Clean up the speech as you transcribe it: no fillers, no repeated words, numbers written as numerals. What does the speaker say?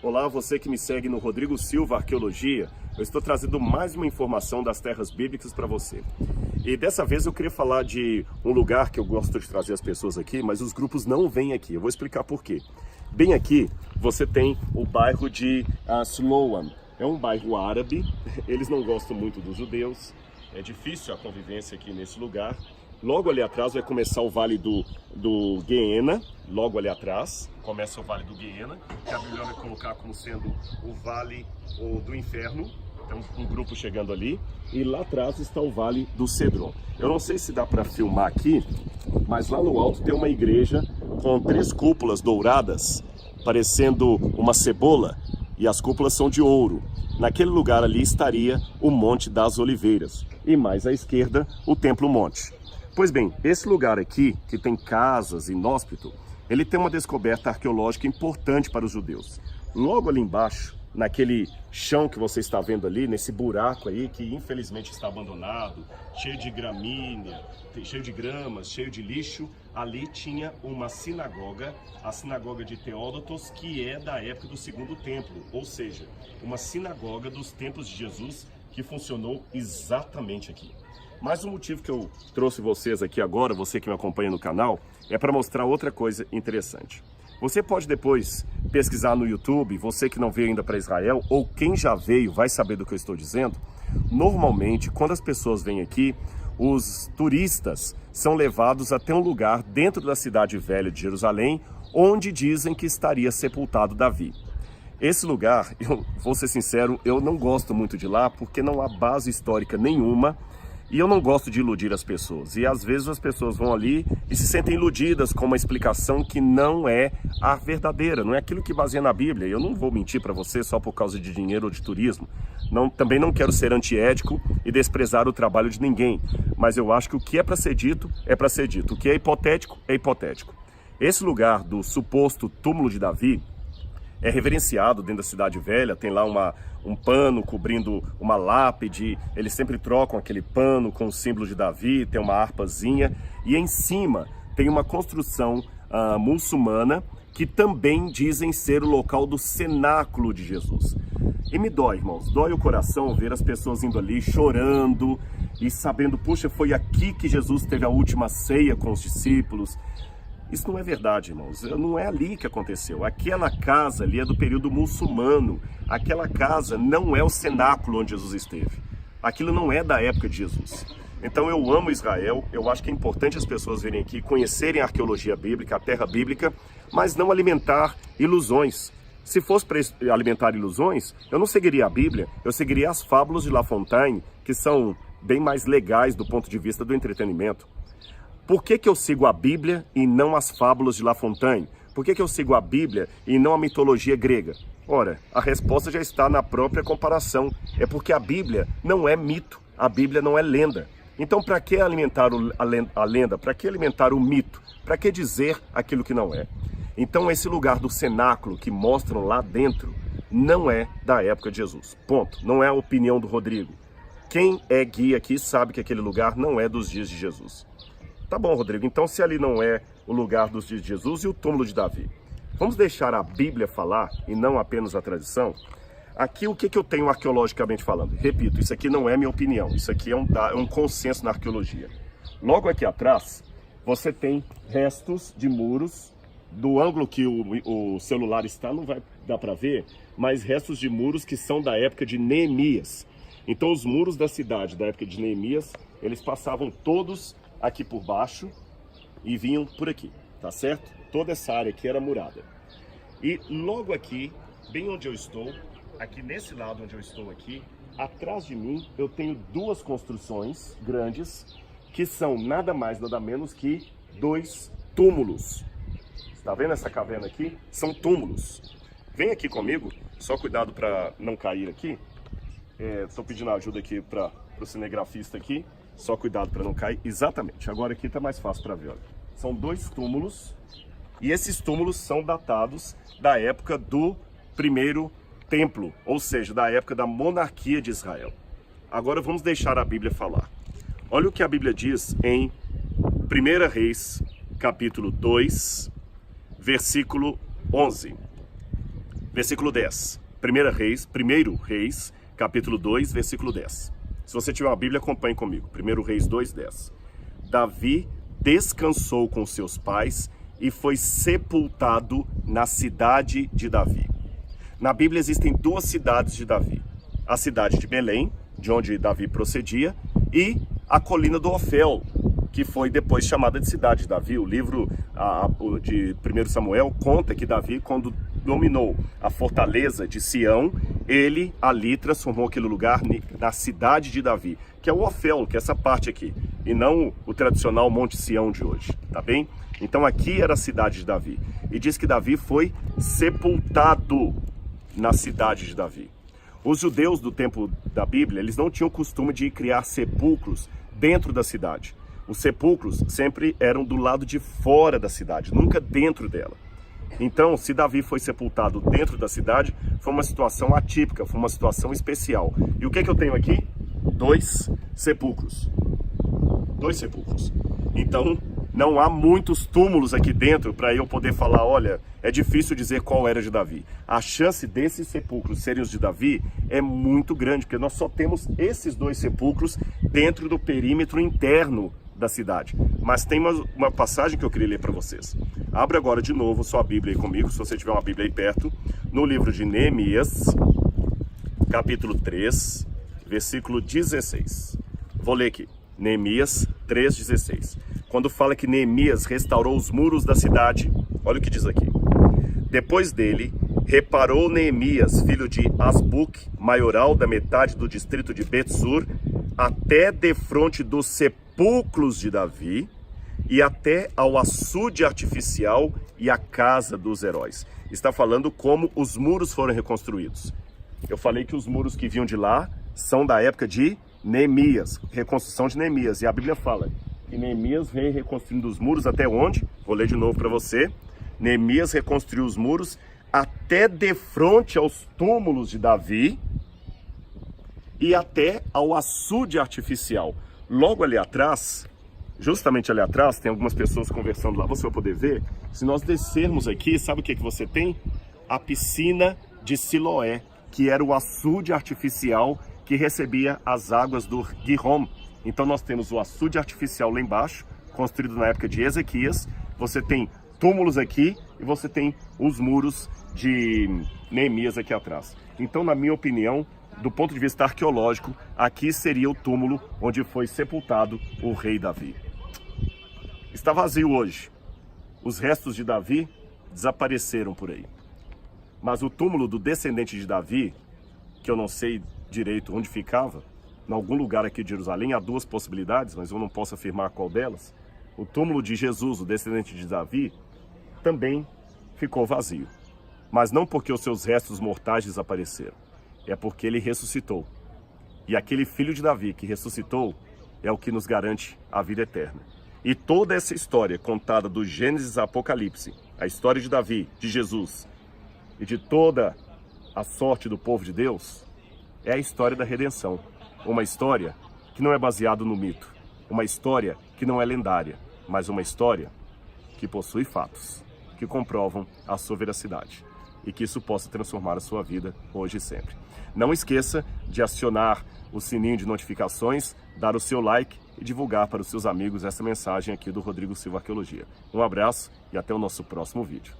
Olá, você que me segue no Rodrigo Silva Arqueologia. Eu estou trazendo mais uma informação das terras bíblicas para você. E dessa vez eu queria falar de um lugar que eu gosto de trazer as pessoas aqui, mas os grupos não vêm aqui. Eu vou explicar por quê. Bem aqui você tem o bairro de Siloam. É um bairro árabe, eles não gostam muito dos judeus, é difícil a convivência aqui nesse lugar. Logo ali atrás vai começar o Vale do Guiena, logo ali atrás começa o Vale do Guiena, que a Bíblia vai colocar como sendo o Vale do Inferno. Tem um grupo chegando ali, e lá atrás está o Vale do Cedron. Eu não sei se dá para filmar aqui, mas lá no alto tem uma igreja com 3 cúpulas douradas, parecendo uma cebola, e as cúpulas são de ouro. Naquele lugar ali estaria o Monte das Oliveiras, e mais à esquerda o Templo Monte. Pois bem, esse lugar aqui, que tem casas, inóspito, ele tem uma descoberta arqueológica importante para os judeus. Logo ali embaixo, naquele chão que você está vendo ali, nesse buraco aí, que infelizmente está abandonado, cheio de gramínea, cheio de gramas, cheio de lixo, ali tinha uma sinagoga, a sinagoga de Teódotos, que é da época do Segundo Templo, ou seja, uma sinagoga dos tempos de Jesus que funcionou exatamente aqui. Mas o motivo que eu trouxe vocês aqui agora, você que me acompanha no canal, é para mostrar outra coisa interessante. Você pode depois pesquisar no YouTube, você que não veio ainda para Israel, ou quem já veio vai saber do que eu estou dizendo. Normalmente, quando as pessoas vêm aqui, os turistas são levados até um lugar dentro da cidade velha de Jerusalém, onde dizem que estaria sepultado Davi. Esse lugar, eu vou ser sincero, eu não gosto muito de lá, porque não há base histórica nenhuma. E eu não gosto de iludir as pessoas, e às vezes as pessoas vão ali e se sentem iludidas com uma explicação que não é a verdadeira, não é aquilo que baseia na Bíblia. Eu não vou mentir para você só por causa de dinheiro ou de turismo, também não quero ser antiético e desprezar o trabalho de ninguém, mas eu acho que o que é para ser dito, é para ser dito, o que é hipotético, é hipotético. Esse lugar do suposto túmulo de Davi é reverenciado dentro da cidade velha, tem lá um pano cobrindo uma lápide, eles sempre trocam aquele pano com o símbolo de Davi, tem uma harpazinha, e em cima tem uma construção muçulmana que também dizem ser o local do cenáculo de Jesus. E me dói, irmãos, dói o coração ver as pessoas indo ali chorando e sabendo, puxa, foi aqui que Jesus teve a última ceia com os discípulos. Isso não é verdade, irmãos. Não é ali que aconteceu. Aquela casa ali é do período muçulmano. Aquela casa não é o cenáculo onde Jesus esteve. Aquilo não é da época de Jesus. Então eu amo Israel. Eu acho que é importante as pessoas virem aqui, conhecerem a arqueologia bíblica, a terra bíblica, mas não alimentar ilusões. Se fosse para alimentar ilusões, eu não seguiria a Bíblia, eu seguiria as fábulas de La Fontaine, que são bem mais legais do ponto de vista do entretenimento. Por que eu sigo a Bíblia e não as fábulas de La Fontaine? Por que eu sigo a Bíblia e não a mitologia grega? Ora, a resposta já está na própria comparação. É porque a Bíblia não é mito, a Bíblia não é lenda. Então, para que alimentar a lenda? Para que alimentar o mito? Para que dizer aquilo que não é? Então, esse lugar do cenáculo que mostram lá dentro não é da época de Jesus. Ponto. Não é a opinião do Rodrigo. Quem é guia aqui sabe que aquele lugar não é dos dias de Jesus. Tá bom, Rodrigo, então se ali não é o lugar dos dias de Jesus e o túmulo de Davi, vamos deixar a Bíblia falar e não apenas a tradição? Aqui o que eu tenho arqueologicamente falando? Repito, isso aqui não é minha opinião, isso aqui é um consenso na arqueologia. Logo aqui atrás, você tem restos de muros, do ângulo que o celular está, não vai dar para ver, mas restos de muros que são da época de Neemias. Então os muros da cidade da época de Neemias, eles passavam todos aqui por baixo e vinham por aqui, tá certo? Toda essa área aqui era murada. E logo aqui, bem onde eu estou, aqui nesse lado onde eu estou aqui, atrás de mim eu tenho 2 construções grandes que são nada mais, nada menos que 2 túmulos. Está vendo essa caverna aqui? São túmulos. Vem aqui comigo, só cuidado para não cair aqui. Estou pedindo ajuda aqui para o cinegrafista aqui. Só cuidado para não cair. Exatamente. Agora aqui está mais fácil para ver. Olha. São 2 túmulos. E esses túmulos são datados da época do primeiro templo. Ou seja, da época da monarquia de Israel. Agora vamos deixar a Bíblia falar. Olha o que a Bíblia diz em 1 Reis, capítulo 2, versículo 11. versículo 10. 1 Reis, capítulo 2, versículo 10. Se você tiver uma Bíblia, acompanhe comigo. 1 Reis 2, 10. Davi descansou com seus pais e foi sepultado na cidade de Davi. Na Bíblia existem duas cidades de Davi. A cidade de Belém, de onde Davi procedia, e a colina do Ofel, que foi depois chamada de cidade de Davi. O livro de 1 Samuel conta que Davi, quando dominou a fortaleza de Sião, ele ali transformou aquele lugar na cidade de Davi, que é o Ofel, que é essa parte aqui, e não o tradicional Monte Sião de hoje, tá bem? Então aqui era a cidade de Davi, e diz que Davi foi sepultado na cidade de Davi. Os judeus do tempo da Bíblia, eles não tinham o costume de criar sepulcros dentro da cidade. Os sepulcros sempre eram do lado de fora da cidade, nunca dentro dela. Então, se Davi foi sepultado dentro da cidade, foi uma situação atípica, foi uma situação especial. E o que eu tenho aqui? 2 sepulcros. 2 sepulcros. Então, não há muitos túmulos aqui dentro para eu poder falar, olha, é difícil dizer qual era de Davi. A chance desses sepulcros serem os de Davi é muito grande, porque nós só temos esses 2 sepulcros dentro do perímetro interno da cidade. Mas tem uma passagem que eu queria ler para vocês. Abra agora de novo sua Bíblia aí comigo, se você tiver uma Bíblia aí perto, no livro de Neemias, capítulo 3, versículo 16. Vou ler aqui, Neemias 3,16. Quando fala que Neemias restaurou os muros da cidade, olha o que diz aqui. Depois dele, reparou Neemias, filho de Asbuque, maioral da metade do distrito de Bet-sur, até defronte dos sepulcros de Davi e até ao açude artificial e a casa dos heróis. Está falando como os muros foram reconstruídos. Eu falei que os muros que vinham de lá são da época de Neemias, reconstrução de Neemias. E a Bíblia fala que Neemias veio reconstruindo os muros até onde? Vou ler de novo para você. Neemias reconstruiu os muros até de frente aos túmulos de Davi e até ao açude artificial. Logo ali atrás, justamente ali atrás, tem algumas pessoas conversando lá, você vai poder ver. Se nós descermos aqui, sabe o que você tem? A piscina de Siloé, que era o açude artificial que recebia as águas do Gihom. Então nós temos o açude artificial lá embaixo, construído na época de Ezequias. Você tem túmulos aqui e você tem os muros de Neemias aqui atrás. Então, na minha opinião, do ponto de vista arqueológico, aqui seria o túmulo onde foi sepultado o rei Davi. Está vazio hoje. Os restos de Davi desapareceram por aí. Mas o túmulo do descendente de Davi, que eu não sei direito onde ficava, em algum lugar aqui de Jerusalém, há 2 possibilidades, mas eu não posso afirmar qual delas. O túmulo de Jesus, o descendente de Davi, também ficou vazio. Mas não porque os seus restos mortais desapareceram, é porque ele ressuscitou. E aquele filho de Davi que ressuscitou é o que nos garante a vida eterna. E toda essa história contada do Gênesis a Apocalipse, a história de Davi, de Jesus e de toda a sorte do povo de Deus, é a história da redenção. Uma história que não é baseada no mito, uma história que não é lendária, mas uma história que possui fatos, que comprovam a sua veracidade e que isso possa transformar a sua vida hoje e sempre. Não esqueça de acionar o sininho de notificações, dar o seu like e divulgar para os seus amigos essa mensagem aqui do Rodrigo Silva Arqueologia. Um abraço e até o nosso próximo vídeo.